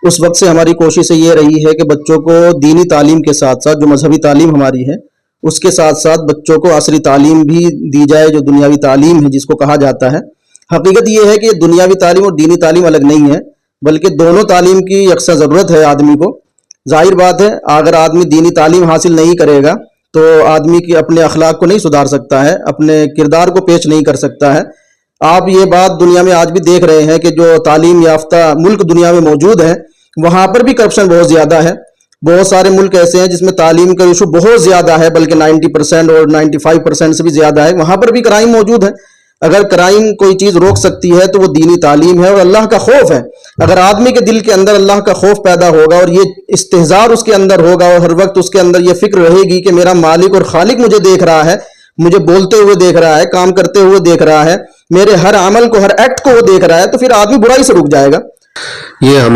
اس وقت سے ہماری کوشش یہ رہی ہے کہ بچوں کو دینی تعلیم کے ساتھ ساتھ جو مذہبی تعلیم ہماری ہے اس کے ساتھ ساتھ بچوں کو عصری تعلیم بھی دی جائے، جو دنیاوی تعلیم ہے جس کو کہا جاتا ہے۔ حقیقت یہ ہے کہ دنیاوی تعلیم اور دینی تعلیم الگ نہیں ہے، بلکہ دونوں تعلیم کی یکساں ضرورت ہے آدمی کو۔ ظاہر بات ہے اگر آدمی دینی تعلیم حاصل نہیں کرے گا تو آدمی کی اپنے اخلاق کو نہیں سدھار سکتا ہے، اپنے کردار کو پیش نہیں کر سکتا ہے۔ آپ یہ بات دنیا میں آج بھی دیکھ رہے ہیں کہ جو تعلیم یافتہ ملک دنیا میں موجود ہیں وہاں پر بھی کرپشن بہت زیادہ ہے۔ بہت سارے ملک ایسے ہیں جس میں تعلیم کا ایشو بہت زیادہ ہے، بلکہ 90% اور 95% سے بھی زیادہ ہے، وہاں پر بھی کرائم موجود ہے۔ اگر کرائم کوئی چیز روک سکتی ہے تو وہ دینی تعلیم ہے اور اللہ کا خوف ہے۔ اگر آدمی کے دل کے اندر اللہ کا خوف پیدا ہوگا اور یہ استحضار اس کے اندر ہوگا اور ہر وقت اس کے اندر یہ فکر رہے گی کہ میرا مالک اور خالق مجھے دیکھ رہا ہے، مجھے بولتے ہوئے دیکھ رہا ہے، کام کرتے ہوئے دیکھ رہا ہے، میرے ہر عمل کو، ہر ایکٹ کو وہ دیکھ رہا ہے، تو پھر آدمی برائی سے رک جائے گا۔ یہ